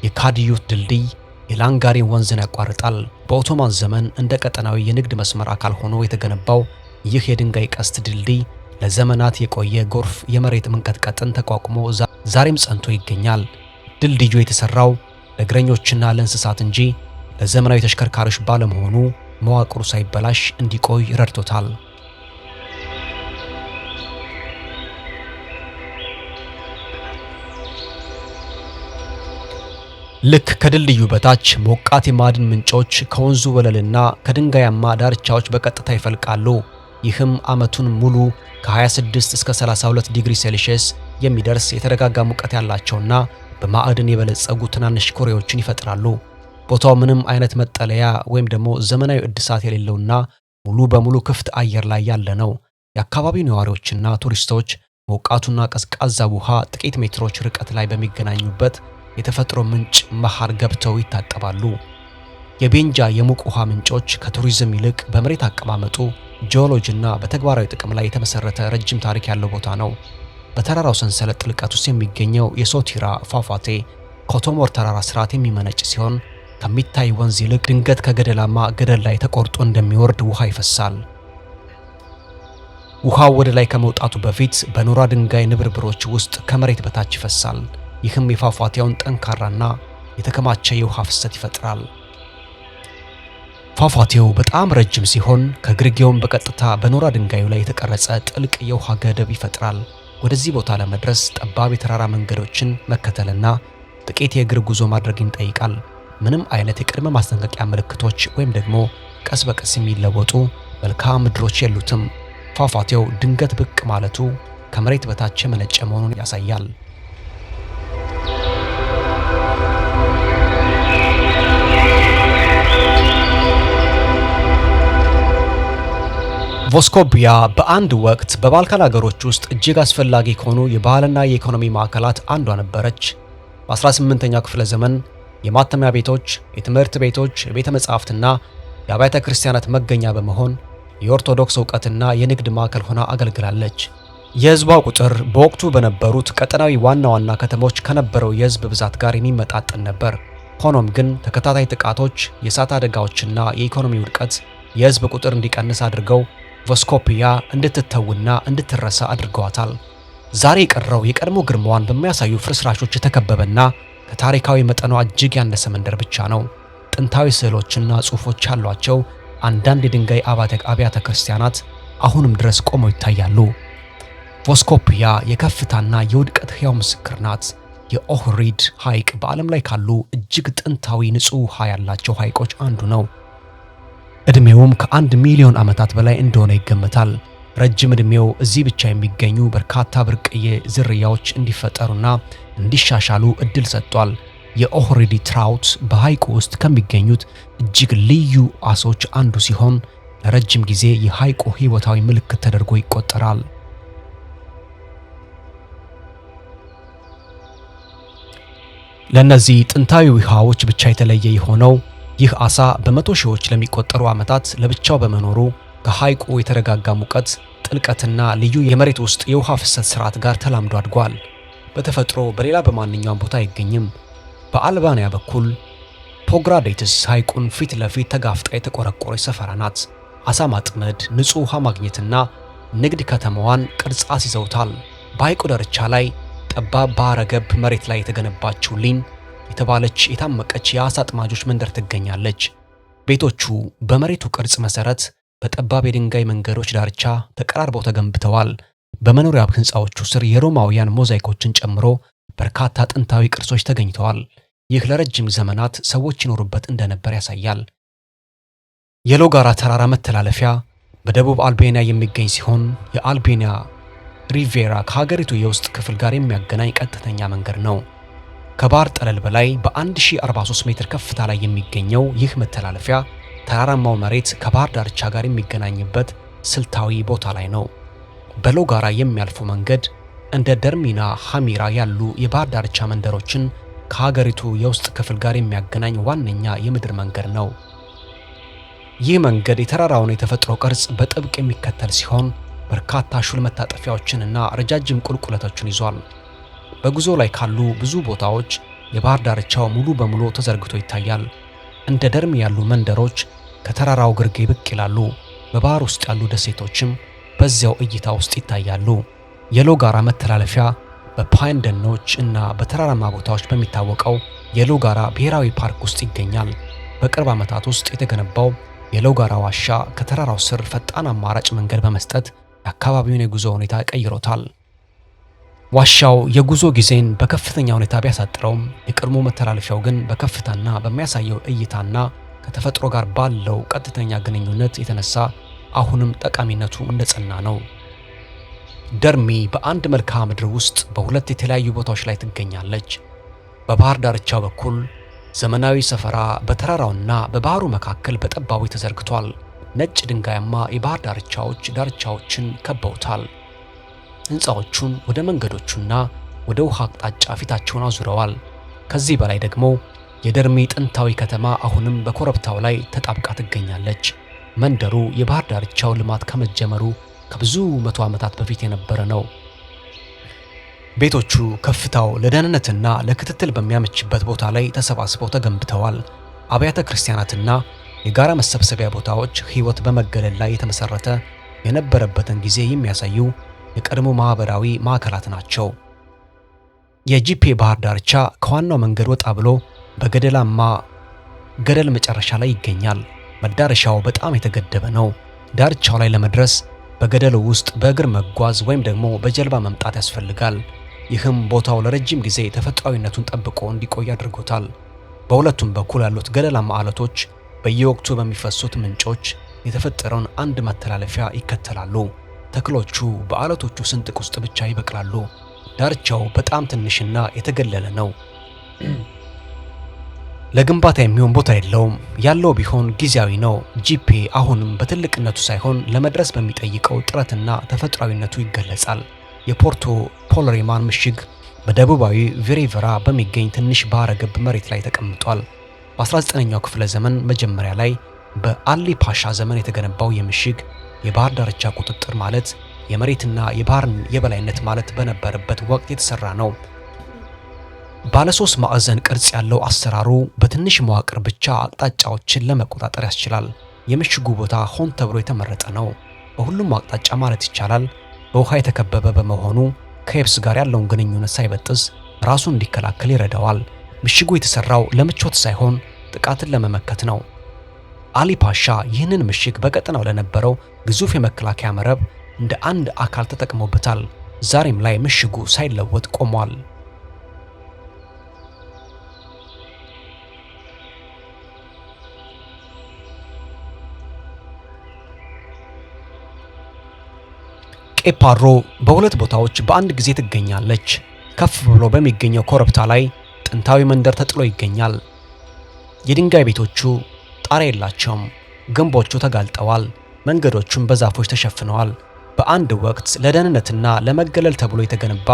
የካዲዩት ድልድይ የላንጋሪን ወንዝን ያቋርጣል። በኦቶማን ዘመን እንደ ቀጠናዊ የንግድ መስመር አካል ሆኖ የተገነባው ይህ የድንጋይ ቀስት ድልድይ ለዘመናት የቆየ ጎርፍ፣ የመሬት መንቀጥቀጥን ተቋቁሞ ዛሬም ጸንቶ ይገኛል። ድልድዩ የተሰራው ለእግረኞችና ለእንስሳት እንጂ ለዘመናዊ ተሽከርካሪዎች ባለመሆኑ መዋቅሩ ሳይበላሽ እንዲቆይ ረድቶታል። ልክ ከድልድዩ በታች ሞቃት የማዕድን ምንጮች ከወንዙ ወለልና ከድንጋያማ ዳርቻዎች በቀጥታ ይፈልቃሉ። ይህም ዓመቱን ሙሉ ከ26 እስከ 32 ዲግሪ ሴልሺየስ የሚደርስ የተረጋጋ ሙቀት ያላቸውና በማዕድን የበለጸጉ ትናንሽ ኩሬዎችን ይፈጥራሉ። ቦታው ምንም አይነት መጠለያ ወይም ደግሞ ዘመናዊ እድሳት የሌለውና ሙሉ በሙሉ ክፍት አየር ላይ ያለ ነው። የአካባቢው ነዋሪዎችና ቱሪስቶች ሞቃቱና ቀዝቃዛ ውሃ ጥቂት ሜትሮች ርቀት ላይ በሚገናኙበት የተፈጥሮ ምንጭ መሃል ገብተው ይታጠባሉ። የቤንጃ የሙቅ ውሃ ምንጮች ከቱሪዝም ይልቅ በመሬት አቀማመጡ፣ ጂኦሎጂና በተግባራዊ ጥቅም ላይ የተመሰረተ ረጅም ታሪክ ያለው ቦታ ነው። በተራራው ሰንሰለት ጥልቀት ውስጥ የሚገኘው የሶቲራ ፏፏቴ ከቶሞር ተራራ ስርዓት የሚመነጭ ሲሆን ከሚታይ ወንዝ ይልቅ ድንገት ከገደላማ ገደል ላይ ተቆርጦ እንደሚወርድ ውሃ ይፈሳል። ውሃው ወደ ላይ ከመውጣቱ በፊት በኖራ ድንጋይ ንብርብሮች ውስጥ ከመሬት በታች ይፈሳል። ይህም የፏፏቴውን ጠንካራና የተከማቸ የውሃ ፍሰት ይፈጥራል። ፏፏቴው በጣም ረጅም ሲሆን ከግርጌውም በቀጥታ በኖራ ድንጋዩ ላይ የተቀረጸ ጥልቅ የውሃ ገደብ ይፈጥራል። ወደዚህ ቦታ ለመድረስ ጠባብ የተራራ መንገዶችን መከተልና ጥቂት የእግር ጉዞ ማድረግን ይጠይቃል። ምንም አይነት የቅድመ ማስጠንቀቂያ ምልክቶች ወይም ደግሞ ቀስ በቀስ የሚለወጡ መልክዓ ምድሮች የሉትም። ፏፏቴው ድንገት ብቅ ማለቱ ከመሬት በታች የመነጨ መሆኑን ያሳያል። ቮስኮቢያ በአንድ ወቅት በባልካን ሀገሮች ውስጥ እጅግ አስፈላጊ ከሆኑ የባህልና የኢኮኖሚ ማዕከላት አንዷ ነበረች። በ18ኛው ክፍለ ዘመን የማተሚያ ቤቶች፣ የትምህርት ቤቶች፣ የቤተ መጻሕፍትና የአብያተ ክርስቲያናት መገኛ በመሆን የኦርቶዶክስ ዕውቀትና የንግድ ማዕከል ሆና አገልግላለች። የሕዝቧ ቁጥር በወቅቱ በነበሩት ቀጠናዊ ዋና ዋና ከተሞች ከነበረው የሕዝብ ብዛት ጋር የሚመጣጠን ነበር። ሆኖም ግን ተከታታይ ጥቃቶች፣ የእሳት አደጋዎችና የኢኮኖሚ ውድቀት የሕዝብ ቁጥር እንዲቀንስ አድርገው ቮስኮፒያ እንድትተውና እንድትረሳ አድርገዋታል። ዛሬ የቀረው የቀድሞ ግርማዋን በሚያሳዩ ፍርስራሾች የተከበበና ከታሪካዊ መጠኗ እጅግ ያነሰ መንደር ብቻ ነው። ጥንታዊ ስዕሎችና ጽሑፎች ያሏቸው አንዳንድ የድንጋይ አብያተ ክርስቲያናት አሁንም ድረስ ቆመው ይታያሉ። ቮስኮፒያ የከፍታና የውድቀት ሕያው ምስክር ናት። የኦህሪድ ሐይቅ በዓለም ላይ ካሉ እጅግ ጥንታዊ ንጹህ ውሃ ያላቸው ሐይቆች አንዱ ነው። ዕድሜውም ከ1 ሚሊዮን ዓመታት በላይ እንደሆነ ይገመታል። ረጅም ዕድሜው እዚህ ብቻ የሚገኙ በርካታ ብርቅዬ ዝርያዎች እንዲፈጠሩና እንዲሻሻሉ እድል ሰጥቷል። የኦህሪዲ ትራውት በሐይቁ ውስጥ ከሚገኙት እጅግ ልዩ አሶች አንዱ ሲሆን ለረጅም ጊዜ የሐይቁ ሕይወታዊ ምልክት ተደርጎ ይቆጠራል። ለነዚህ ጥንታዊ ውሃዎች ብቻ የተለየ የሆነው ይህ አሳ በመቶ ሺዎች ለሚቆጠሩ ዓመታት ለብቻው በመኖሩ ከሐይቁ የተረጋጋ ሙቀት፣ ጥልቀትና ልዩ የመሬት ውስጥ የውሃ ፍሰት ስርዓት ጋር ተላምዶ አድጓል። በተፈጥሮ በሌላ በማንኛውም ቦታ አይገኝም። በአልባንያ በኩል ፖግራዴትስ ሐይቁን ፊት ለፊት ተጋፍጣ የተቆረቆረች ሰፈራ ናት። አሳ ማጥመድ፣ ንጹህ ውሃ ማግኘትና ንግድ ከተማዋን ቅርጽ አስይዘውታል። በሐይቁ ዳርቻ ላይ ጠባብ ባህረ ገብ መሬት ላይ የተገነባችው ሊን የተባለች የታመቀች የአሳ አጥማጆች መንደር ትገኛለች። ቤቶቹ በመሬቱ ቅርጽ መሰረት በጠባብ የድንጋይ መንገዶች ዳርቻ ተቀራርበው ተገንብተዋል። በመኖሪያ ሕንፃዎቹ ስር የሮማውያን ሞዛይኮችን ጨምሮ በርካታ ጥንታዊ ቅርሶች ተገኝተዋል። ይህ ለረጅም ዘመናት ሰዎች ይኖሩበት እንደነበር ያሳያል። የሎጋራ ተራራ መተላለፊያ በደቡብ አልቤኒያ የሚገኝ ሲሆን የአልቤኒያ ሪቬራ ከሀገሪቱ የውስጥ ክፍል ጋር የሚያገናኝ ቀጥተኛ መንገድ ነው። ከባህር ጠለል በላይ በ1043 ሜትር ከፍታ ላይ የሚገኘው ይህ መተላለፊያ ተራራማው መሬት ከባህር ዳርቻ ጋር የሚገናኝበት ስልታዊ ቦታ ላይ ነው። በሎጋራ የሚያልፈው መንገድ እንደ ደርሚና ሃሚራ ያሉ የባህር ዳርቻ መንደሮችን ከሀገሪቱ የውስጥ ክፍል ጋር የሚያገናኝ ዋነኛ የምድር መንገድ ነው። ይህ መንገድ የተራራውን የተፈጥሮ ቅርጽ በጥብቅ የሚከተል ሲሆን በርካታ ሹል መታጠፊያዎችንና ረጃጅም ቁልቁለቶችን ይዟል። በጉዞ ላይ ካሉ ብዙ ቦታዎች የባህር ዳርቻው ሙሉ በሙሉ ተዘርግቶ ይታያል። እንደ ደርሚ ያሉ መንደሮች ከተራራው ግርጌ ብቅ ይላሉ። በባህር ውስጥ ያሉ ደሴቶችም በዚያው እይታ ውስጥ ይታያሉ። የሎጋራ መተላለፊያ በፓይን ደኖች እና በተራራማ ቦታዎች በሚታወቀው የሎጋራ ብሔራዊ ፓርክ ውስጥ ይገኛል። በቅርብ ዓመታት ውስጥ የተገነባው የሎጋራ ዋሻ ከተራራው ስር ፈጣን አማራጭ መንገድ በመስጠት የአካባቢውን የጉዞ ሁኔታ ቀይሮታል። ዋሻው የጉዞ ጊዜን በከፍተኛ ሁኔታ ቢያሳጥረውም የቀድሞ መተላለፊያው ግን በከፍታና በሚያሳየው እይታና ከተፈጥሮ ጋር ባለው ቀጥተኛ ግንኙነት የተነሳ አሁንም ጠቃሚነቱ እንደጸና ነው። ደርሚ በአንድ መልክዓ ምድር ውስጥ በሁለት የተለያዩ ቦታዎች ላይ ትገኛለች። በባህር ዳርቻው በኩል ዘመናዊ ሰፈራ በተራራውና በባህሩ መካከል በጠባቡ ተዘርግቷል። ነጭ ድንጋያማ የባህር ዳርቻዎችን ከበውታል። ሕንፃዎቹን ወደ መንገዶቹና ወደ ውሃ አቅጣጫ ፊታቸውን አዙረዋል። ከዚህ በላይ ደግሞ የደርሚ ጥንታዊ ከተማ አሁንም በኮረብታው ላይ ተጣብቃ ትገኛለች። መንደሩ የባህር ዳርቻው ልማት ከመጀመሩ ከብዙ መቶ ዓመታት በፊት የነበረ ነው። ቤቶቹ ከፍታው ለደህንነትና ለክትትል በሚያመችበት ቦታ ላይ ተሰባስበው ተገንብተዋል። አብያተ ክርስቲያናትና የጋራ መሰብሰቢያ ቦታዎች ሕይወት በመገለል ላይ የተመሰረተ የነበረበትን ጊዜ የሚያሳዩ የቀድሞ ማህበራዊ ማዕከላት ናቸው። የጂፔ ባህር ዳርቻ ከዋናው መንገድ ወጣ ብሎ በገደላማ ገደል መጨረሻ ላይ ይገኛል። መዳረሻው በጣም የተገደበ ነው። ዳርቻው ላይ ለመድረስ በገደሉ ውስጥ በእግር መጓዝ ወይም ደግሞ በጀልባ መምጣት ያስፈልጋል። ይህም ቦታው ለረጅም ጊዜ ተፈጥሯዊነቱን ጠብቆ እንዲቆይ አድርጎታል። በሁለቱም በኩል ያሉት ገደላማ አለቶች በየወቅቱ በሚፈሱት ምንጮች የተፈጠረውን አንድ መተላለፊያ ይከተላሉ። ተክሎቹ በአለቶቹ ስንጥቅ ውስጥ ብቻ ይበቅላሉ። ዳርቻው በጣም ትንሽና የተገለለ ነው። ለግንባታ የሚሆን ቦታ የለውም። ያለው ቢሆን ጊዜያዊ ነው። ጂፔ አሁንም በትልቅነቱ ሳይሆን ለመድረስ በሚጠይቀው ጥረትና ተፈጥሯዊነቱ ይገለጻል። የፖርቶ ፖለሬማን ምሽግ በደቡባዊ ቪሬቨራ በሚገኝ ትንሽ ባህረ ገብ መሬት ላይ ተቀምጧል። በ19ኛው ክፍለ ዘመን መጀመሪያ ላይ በአሊ ፓሻ ዘመን የተገነባው የምሽግ የባህር ዳርቻ ቁጥጥር ማለት የመሬትና የባህርን የበላይነት ማለት በነበረበት ወቅት የተሰራ ነው። ባለ 3 ማዕዘን ቅርጽ ያለው አሰራሩ በትንሽ መዋቅር ብቻ አቅጣጫዎችን ለመቆጣጠር ያስችላል። የምሽጉ ቦታ ሆን ተብሎ የተመረጠ ነው። በሁሉም አቅጣጫ ማለት ይቻላል በውሃ የተከበበ በመሆኑ ከየብስ ጋር ያለውን ግንኙነት ሳይበጥስ ራሱን እንዲከላከል ይረዳዋል። ምሽጉ የተሰራው ለምቾት ሳይሆን ጥቃትን ለመመከት ነው። አሊ ፓሻ ይህንን ምሽግ በቀጠናው ለነበረው ግዙፍ የመከላከያ መረብ እንደ አንድ አካል ተጠቅሞበታል። ዛሬም ላይ ምሽጉ ሳይለወጥ ቆሟል። ቄፓሮ በሁለት ቦታዎች በአንድ ጊዜ ትገኛለች። ከፍ ብሎ በሚገኘው ኮረብታ ላይ ጥንታዊ መንደር ተጥሎ ይገኛል። የድንጋይ ቤቶቹ ጣሪያ የላቸውም። ግንቦቹ ተጋልጠዋል። መንገዶቹም በዛፎች ተሸፍነዋል። በአንድ ወቅት ለደህንነትና ለመገለል ተብሎ የተገነባ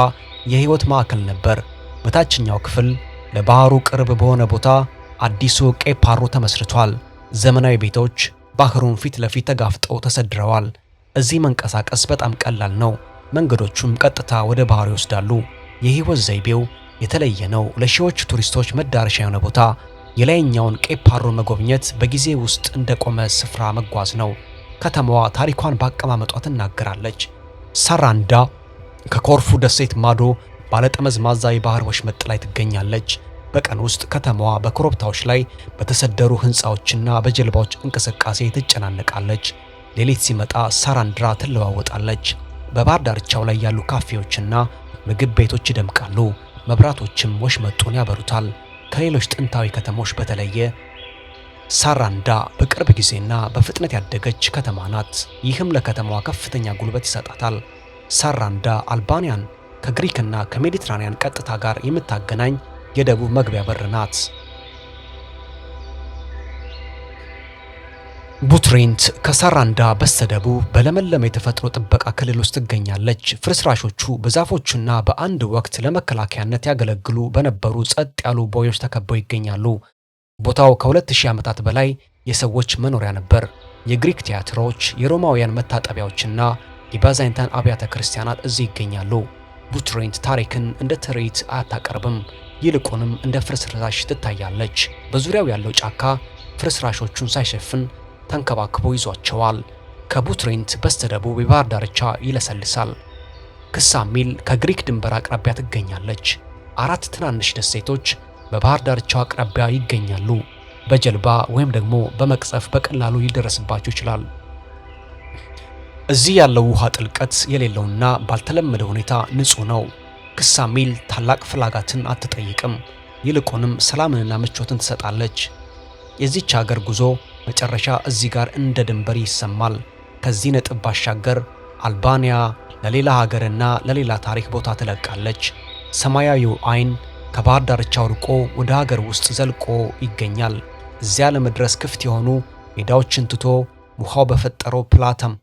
የህይወት ማዕከል ነበር። በታችኛው ክፍል ለባህሩ ቅርብ በሆነ ቦታ አዲሱ ቀይ ፓሮ ተመስርቷል። ዘመናዊ ቤቶች ባህሩን ፊት ለፊት ተጋፍጠው ተሰድረዋል። እዚህ መንቀሳቀስ በጣም ቀላል ነው። መንገዶቹም ቀጥታ ወደ ባህሩ ይወስዳሉ። የህይወት ዘይቤው የተለየ ነው። ለሺዎች ቱሪስቶች መዳረሻ የሆነ ቦታ የላይኛውን ቀይ ፓሮ መጎብኘት በጊዜ ውስጥ እንደቆመ ስፍራ መጓዝ ነው። ከተማዋ ታሪኳን በአቀማመጧ ትናገራለች። ሳራንዳ ከኮርፉ ደሴት ማዶ ባለጠመዝማዛ የባህር ወሽመጥ ላይ ትገኛለች። በቀን ውስጥ ከተማዋ በኮረብታዎች ላይ በተሰደሩ ህንፃዎችና በጀልባዎች እንቅስቃሴ ትጨናነቃለች። ሌሊት ሲመጣ ሳራንድራ ትለዋወጣለች። በባህር ዳርቻው ላይ ያሉ ካፌዎችና ምግብ ቤቶች ይደምቃሉ። መብራቶችም ወሽመጡን ያበሩታል። ከሌሎች ጥንታዊ ከተሞች በተለየ ሳራንዳ በቅርብ ጊዜና በፍጥነት ያደገች ከተማ ናት። ይህም ለከተማዋ ከፍተኛ ጉልበት ይሰጣታል። ሳራንዳ አልባንያን ከግሪክና ከሜዲትራኒያን ቀጥታ ጋር የምታገናኝ የደቡብ መግቢያ በር ናት። ቡትሬንት ከሳራንዳ በስተደቡብ በለመለመ የተፈጥሮ ጥበቃ ክልል ውስጥ ትገኛለች። ፍርስራሾቹ በዛፎቹና በአንድ ወቅት ለመከላከያነት ያገለግሉ በነበሩ ጸጥ ያሉ ቦዮች ተከበው ይገኛሉ። ቦታው ከ2000 ዓመታት በላይ የሰዎች መኖሪያ ነበር። የግሪክ ቲያትሮች፣ የሮማውያን መታጠቢያዎችና የባዛንታይን አብያተ ክርስቲያናት እዚህ ይገኛሉ። ቡትሬንት ታሪክን እንደ ትርኢት አታቀርብም፣ ይልቁንም እንደ ፍርስራሽ ትታያለች። በዙሪያው ያለው ጫካ ፍርስራሾቹን ሳይሸፍን ተንከባክቦ ይዟቸዋል። ከቡትሬንት በስተደቡብ የባህር ዳርቻ ይለሰልሳል። ክሳሚል ከግሪክ ድንበር አቅራቢያ ትገኛለች። 4 ትናንሽ ደሴቶች በባህር ዳርቻው አቅራቢያ ይገኛሉ። በጀልባ ወይም ደግሞ በመቅዘፍ በቀላሉ ሊደረስባቸው ይችላል። እዚህ ያለው ውሃ ጥልቀት የሌለውና ባልተለመደ ሁኔታ ንጹህ ነው። ክሳሚል ታላቅ ፍላጋትን አትጠይቅም፣ ይልቁንም ሰላምንና ምቾትን ትሰጣለች። የዚች ሀገር ጉዞ መጨረሻ እዚህ ጋር እንደ ድንበር ይሰማል። ከዚህ ነጥብ ባሻገር አልባንያ ለሌላ ሀገርና ለሌላ ታሪክ ቦታ ትለቃለች። ሰማያዊው አይን ከባህር ዳርቻው ርቆ ወደ ሀገር ውስጥ ዘልቆ ይገኛል። እዚያ ለመድረስ ክፍት የሆኑ ሜዳዎችን ትቶ ውሃው በፈጠረው ፕላተም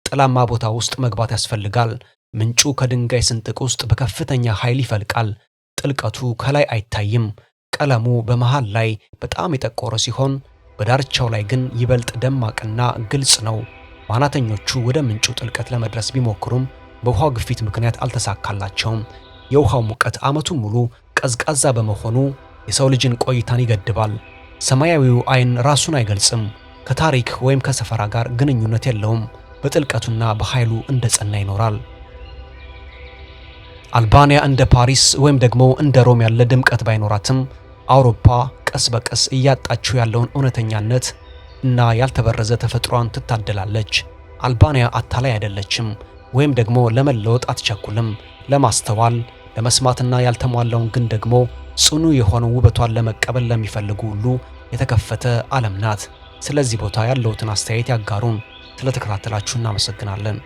ጥላማ ቦታ ውስጥ መግባት ያስፈልጋል። ምንጩ ከድንጋይ ስንጥቅ ውስጥ በከፍተኛ ኃይል ይፈልቃል። ጥልቀቱ ከላይ አይታይም። ቀለሙ በመሃል ላይ በጣም የጠቆረ ሲሆን በዳርቻው ላይ ግን ይበልጥ ደማቅና ግልጽ ነው። ዋናተኞቹ ወደ ምንጩ ጥልቀት ለመድረስ ቢሞክሩም በውሃው ግፊት ምክንያት አልተሳካላቸውም። የውሃው ሙቀት ዓመቱን ሙሉ ቀዝቃዛ በመሆኑ የሰው ልጅን ቆይታን ይገድባል። ሰማያዊው አይን ራሱን አይገልጽም። ከታሪክ ወይም ከሰፈራ ጋር ግንኙነት የለውም። በጥልቀቱና በኃይሉ እንደ ጸና ይኖራል። አልባንያ እንደ ፓሪስ ወይም ደግሞ እንደ ሮም ያለ ድምቀት ባይኖራትም አውሮፓ ቀስ በቀስ እያጣችው ያለውን እውነተኛነት እና ያልተበረዘ ተፈጥሯን ትታደላለች። አልባንያ አታላይ አይደለችም፣ ወይም ደግሞ ለመለወጥ አትቸኩልም። ለማስተዋል ለመስማትና ያልተሟላውን ግን ደግሞ ጽኑ የሆነው ውበቷን ለመቀበል ለሚፈልጉ ሁሉ የተከፈተ ዓለም ናት። ስለዚህ ቦታ ያለውትን አስተያየት ያጋሩን። ስለተከታተላችሁ እናመሰግናለን።